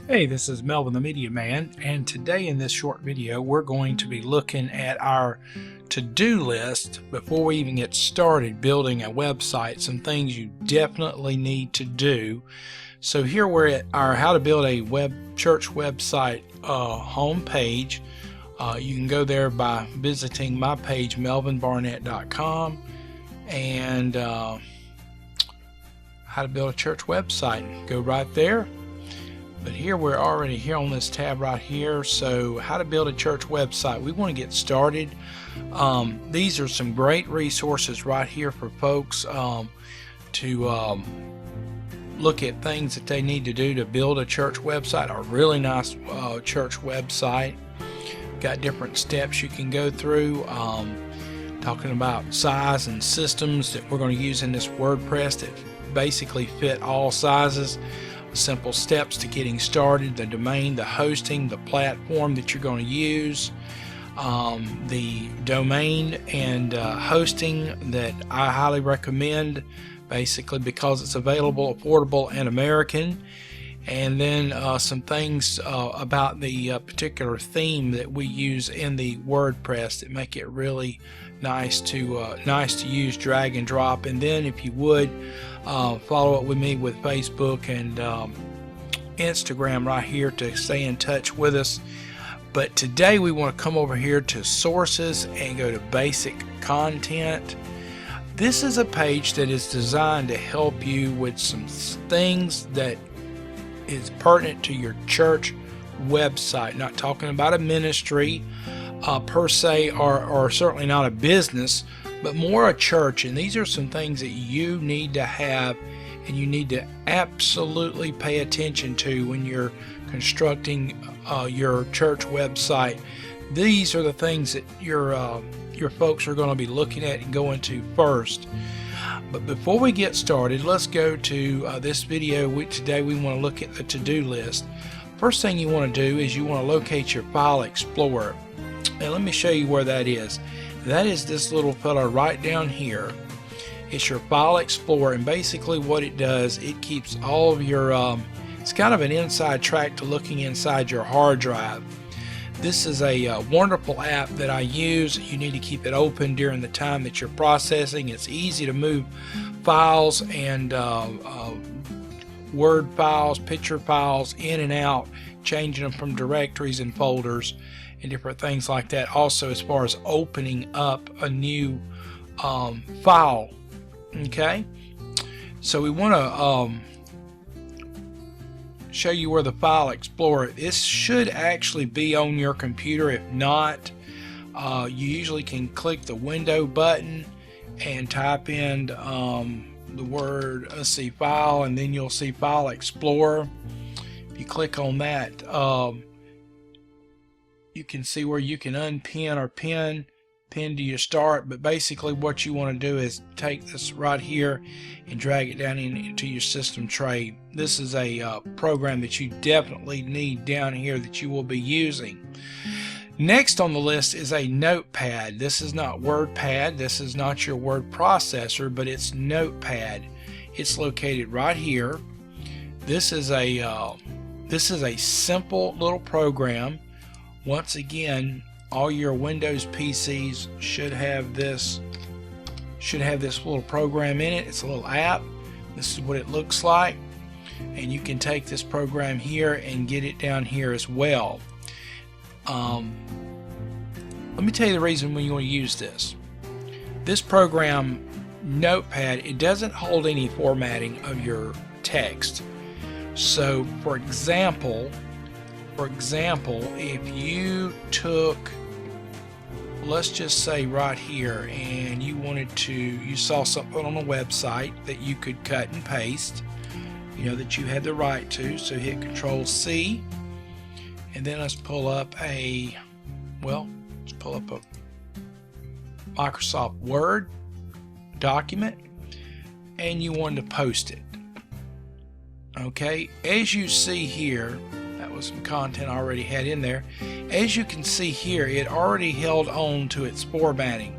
Hey, this is Melvin the Media Man, and today in this short video we're going to be looking at our to-do list before we even get started building a website, some things you definitely need to do. So here we're at our How to Build a Church Website home page. You can go there by visiting my page, melvinbarnett.com, and How to Build a Church Website. Go right there. But here we're already here on this tab right here. So how to build a church website. We want to get started. These are some great resources right here for folks to look at things that they need to do to build a church website, a really nice church website. Got different steps you can go through, talking about size and systems that we're going to use in this WordPress that basically fit all sizes. Simple steps to getting started, the domain, the hosting, the platform that you're going to use, the domain and hosting that I highly recommend, basically because it's available, affordable, and American. And then some things about the particular theme that we use in the WordPress that make it really nice to use, drag and drop. And then if you would follow up with me with Facebook and Instagram right here to stay in touch with us. But today we want to come over here to sources and go to basic content. This is a page that is designed to help you with some things that is pertinent to your church website. Not talking about a ministry per se, or certainly not a business, but more a church. And these are some things that you need to have and you need to absolutely pay attention to when you're constructing your church website. These are the things that your folks are going to be looking at and going to first. But before we get started, let's go to this video. Today we want to look at the to-do list. First thing you want to do is you want to locate your file explorer. And let me show you where that is. That is this little fella right down here. It's your file explorer, and basically what it does, it keeps all of your it's kind of an inside track to looking inside your hard drive. This is a wonderful app that I use. You need to keep it open during the time that you're processing. It's easy to move files and Word files, picture files in and out, changing them from directories and folders and different things like that. Also, as far as opening up a new file. Okay, so we want to show you where the file explorer. This should actually be on your computer. If not, you usually can click the window button and type in the word, let's see, file, and then you'll see file explorer. If you click on that, you can see where you can unpin or pin to your start. But basically what you want to do is take this right here and drag it down into your system tray. This is a program that you definitely need down here that you will be using. Next on the list is a notepad. This is not WordPad, this is not your word processor, but it's Notepad. It's located right here. This is a simple little program. Once again, all your Windows PCs should have this little program in it. It's a little app. This is what it looks like, and you can take this program here and get it down here as well. Let me tell you the reason when you want to use this. This program, Notepad, it doesn't hold any formatting of your text. So for example, if you took, let's just say right here, and you saw something on a website that you could cut and paste, you know that you had the right to, so hit Control C, and then let's pull up a Microsoft Word document, and you want to post it. Okay, as you see here, that was some content I already had in there. As you can see here, it already held on to its formatting.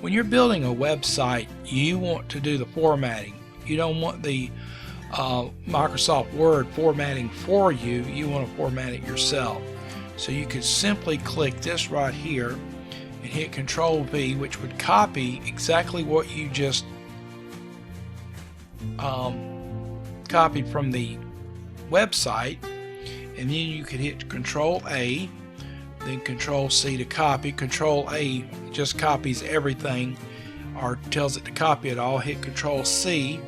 When you're building a website, you want to do the formatting. You don't want the Microsoft Word formatting for you, you want to format it yourself. So you could simply click this right here and hit Control V, which would copy exactly what you just copied from the website, and then you could hit Control A, then Control C to copy. Control A just copies everything or tells it to copy it all. Hit Control C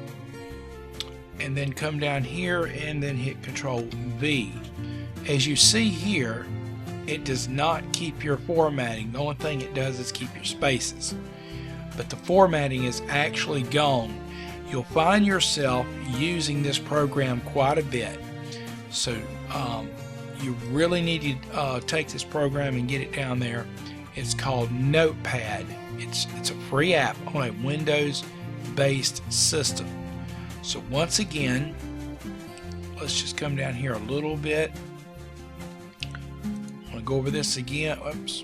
and then come down here and then hit Control V. As you see here, it does not keep your formatting. The only thing it does is keep your spaces, but the formatting is actually gone. You'll find yourself using this program quite a bit, so you really need to take this program and get it down there. It's called Notepad. It's a free app on a Windows based system. So once again, let's just come down here a little bit. I'm going to go over this again. Oops.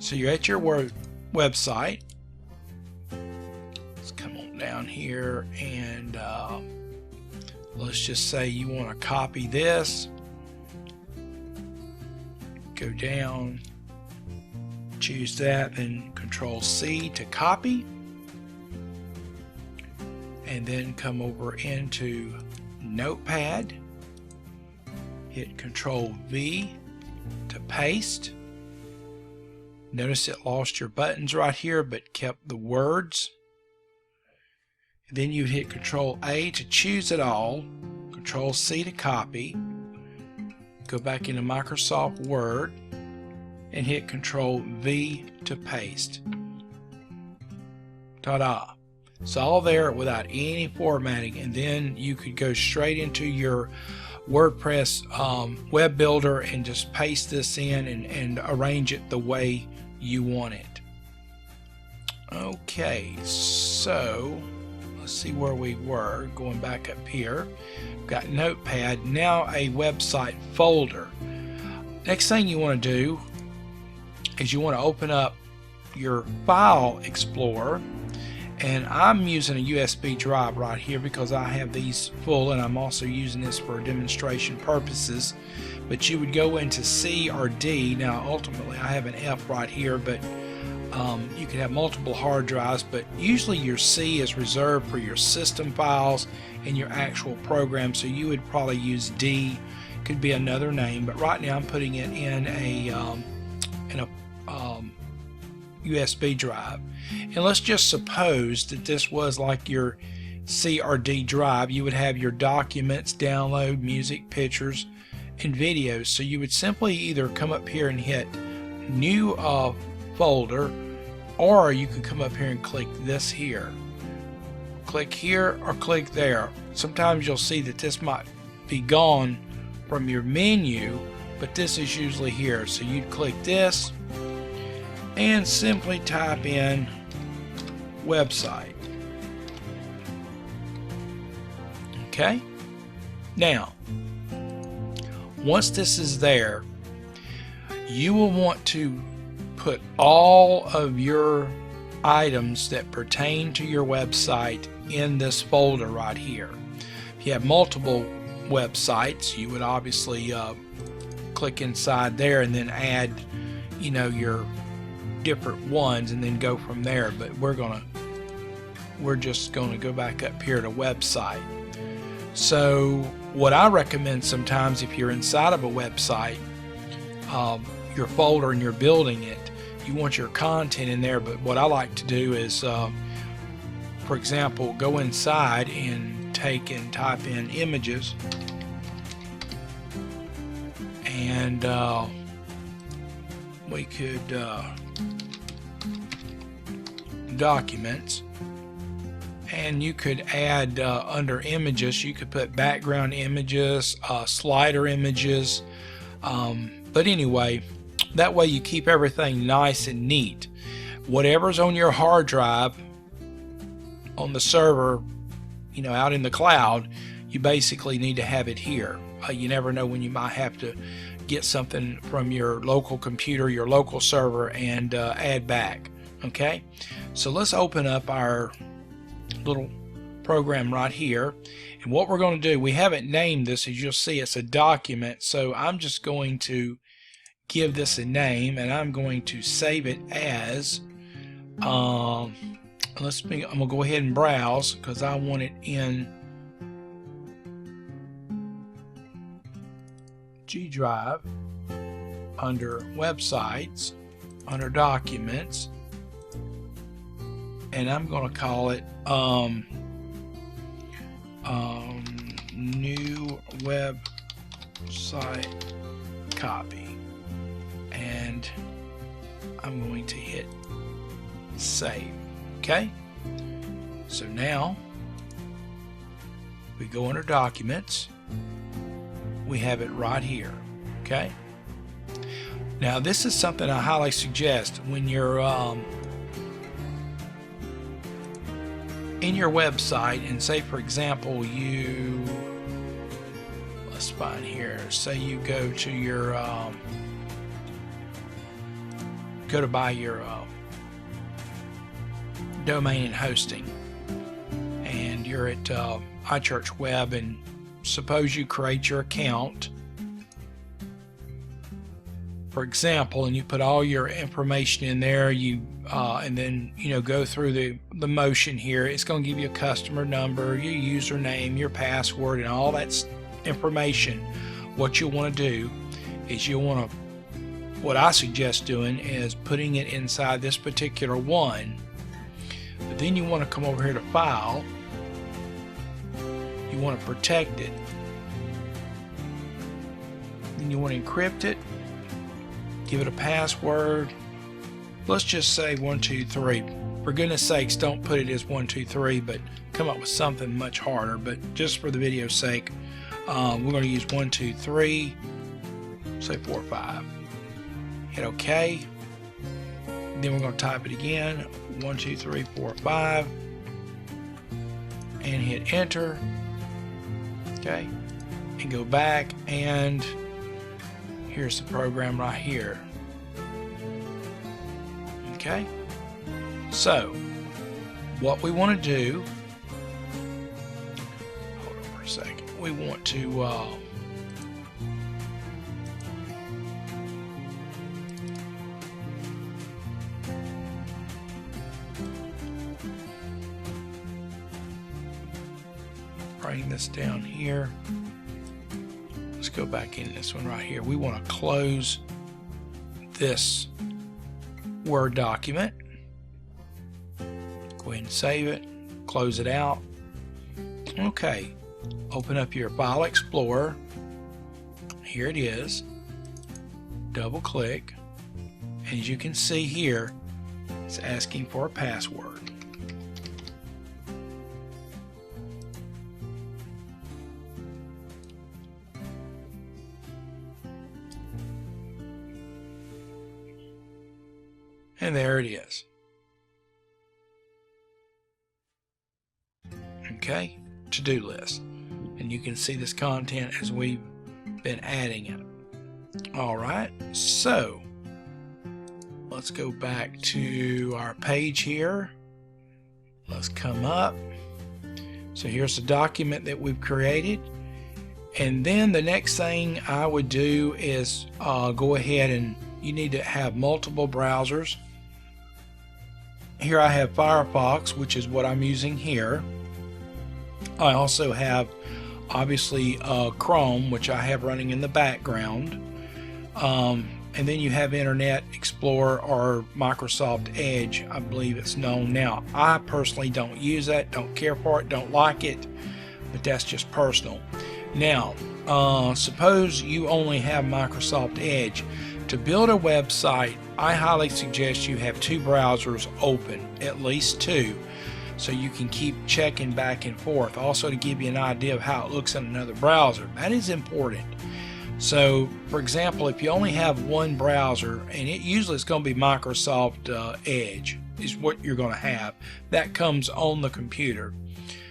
So you're at your website. Let's come on down here and let's just say you want to copy this. Go down, choose that, then Control C to copy, and then come over into Notepad, hit Control V to paste. Notice it lost your buttons right here but kept the words. Then you hit Control A to choose it all, Control C to copy, go back into Microsoft Word and hit Control V to paste. Ta-da! It's all there without any formatting, and then you could go straight into your WordPress web builder and just paste this in and arrange it the way you want it. Okay, so let's see where we were. Going back up here, we've got Notepad, now a website folder. Next thing you want to do is you want to open up your File Explorer, and I'm using a USB drive right here because I have these full, and I'm also using this for demonstration purposes. But you would go into C or D. Now ultimately I have an F right here, but you can have multiple hard drives, but usually your C is reserved for your system files and your actual program, so you would probably use D. Could be another name, but right now I'm putting it in a USB drive. And let's just suppose that this was like your C or D drive. You would have your documents, download, music, pictures, and videos. So you would simply either come up here and hit new folder, or you could come up here and click this here. Click here or click there. Sometimes you'll see that this might be gone from your menu, but this is usually here. So you'd click this and simply type in website. Okay, now once this is there, you will want to put all of your items that pertain to your website in this folder right here. If you have multiple websites, you would obviously click inside there and then add, you know, your different ones and then go from there. But we're just going to go back up here to website. So what I recommend sometimes, if you're inside of a website, your folder and you're building it, you want your content in there. But what I like to do is, for example, go inside and type in images, and we could documents, and you could add under images, you could put background images, slider images, but anyway, that way you keep everything nice and neat. Whatever's on your hard drive on the server, you know, out in the cloud, you basically need to have it here. You never know when you might have to get something from your local computer, your local server, and add back. Okay, so let's open up our little program right here, and what we're going to do, we haven't named this, as you'll see it's a document, so I'm just going to give this a name, and I'm going to save it as I'm gonna go ahead and browse because I want it in G Drive under websites, under documents, and I'm going to call it new website copy, and I'm going to hit save. Okay, so now we go under documents, we have it right here. Okay, now this is something I highly suggest when you're in your website, and say for example let's find here, say you go to your go to buy your domain and hosting, and you're at iChurchWeb, and suppose you create your account, for example, and you put all your information in there, and then go through the motion here. It's going to give you a customer number, your username, your password, and all that information. What you'll want to do is what I suggest doing is putting it inside this particular one, but then you want to come over here to File, you want to protect it, then you want to encrypt it, give it a password. Let's just say 123. For goodness sakes, don't put it as 123, but come up with something much harder. But just for the video's sake, we're going to use 123, say 45. Hit OK. Then we're going to type it again, 12345, and hit enter. Okay, and go back, and here's the program right here. Okay, so what we want to do, hold on for a second, we want to writing this down here. Let's go back in this one right here. We want to close this Word document. Go ahead and save it, close it out. Okay, open up your File Explorer. Here it is. Double click, and as you can see here, it's asking for a password. And there it is. Okay, to-do list. And you can see this content as we've been adding it. Alright, so let's go back to our page here. Let's come up. So here's the document that we've created. And then the next thing I would do is go ahead, and you need to have multiple browsers. Here I have Firefox, which is what I'm using here. I also have obviously Chrome, which I have running in the background. And then you have Internet Explorer or Microsoft Edge, I believe it's known now. I personally don't use that, don't care for it, don't like it, but that's just personal. Now, suppose you only have Microsoft Edge. To build a website, I highly suggest you have two browsers open, at least two, so you can keep checking back and forth. Also, to give you an idea of how it looks in another browser. That is important. So, for example, if you only have one browser, and it usually it's going to be Microsoft Edge is what you're going to have. That comes on the computer.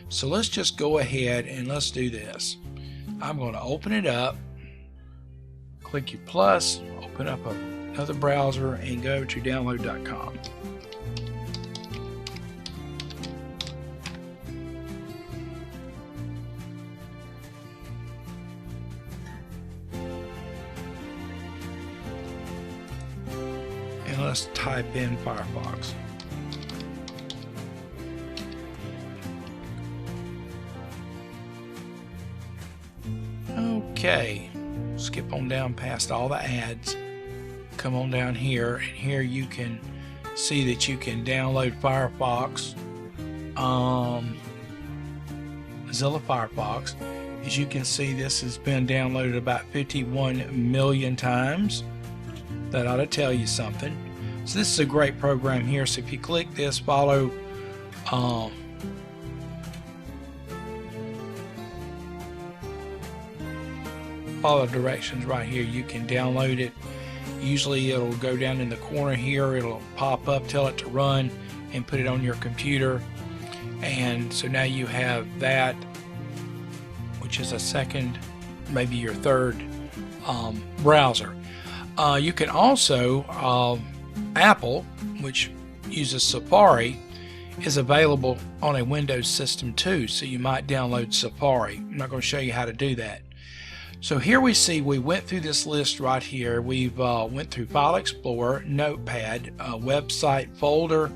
So let's just go ahead and let's do this. I'm going to open it up, click your plus, open up another browser, and go to download.com. must type in Firefox. Okay, skip on down past all the ads, come on down here, and here you can see that you can download Firefox, Mozilla Firefox. As you can see, this has been downloaded about 51 million times. That ought to tell you something. So this is a great program here. So if you click this, follow directions right here, you can download it. Usually it'll go down in the corner here, it'll pop up, tell it to run, and put it on your computer. And so now you have that, which is a second, maybe your third browser. You can also, Apple, which uses Safari, is available on a Windows system too, so you might download Safari. I'm not going to show you how to do that. So here we see we went through this list right here. We've went through File Explorer, Notepad, website folder,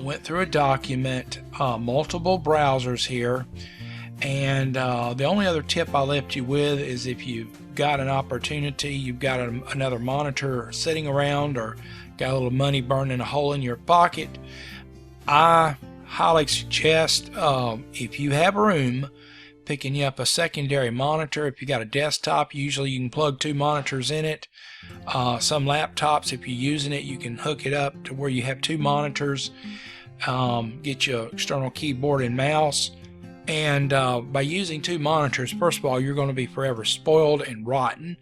went through a document, multiple browsers here, and the only other tip I left you with is if you've got an opportunity, you've got another monitor sitting around, or got a little money burning a hole in your pocket, I highly suggest, if you have room, picking you up a secondary monitor. If you got a desktop, usually you can plug 2 monitors in it. Some laptops, if you're using it, you can hook it up to where you have 2 monitors. Get your external keyboard and mouse. And by using 2 monitors, first of all, you're going to be forever spoiled and rotten.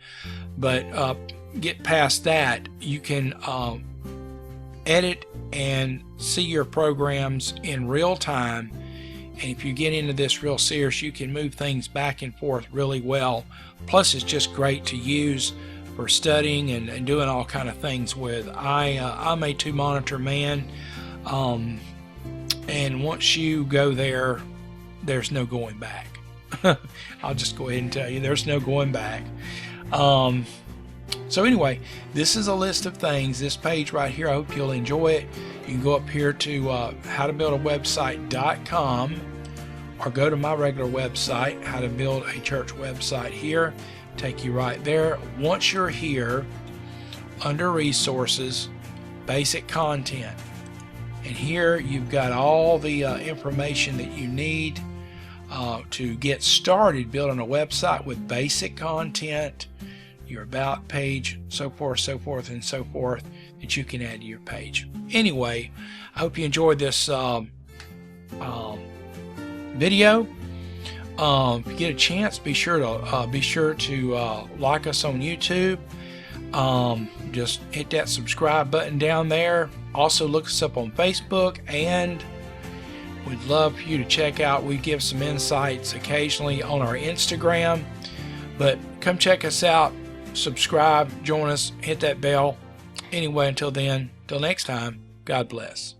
But get past that, you can edit and see your programs in real time. And if you get into this real serious, you can move things back and forth really well. Plus, it's just great to use for studying and doing all kind of things with. I'm a 2 monitor man, and once you go there, there's no going back. I'll just go ahead and tell you, there's no going back. So anyway, this is a list of things. This page right here, I hope you'll enjoy it. You can go up here to howtobuildawebsite.com, or go to my regular website, how to build a church website here. Take you right there. Once you're here, under resources, basic content. And here you've got all the information that you need to get started building a website with basic content, your about page, so forth, and so forth, that you can add to your page. Anyway, I hope you enjoyed this video. If you get a chance, be sure to like us on YouTube. Just hit that subscribe button down there. Also look us up on Facebook, and we'd love for you to check out. We give some insights occasionally on our Instagram, but come check us out. Subscribe, join us, hit that bell. Anyway, until then, till next time, God bless.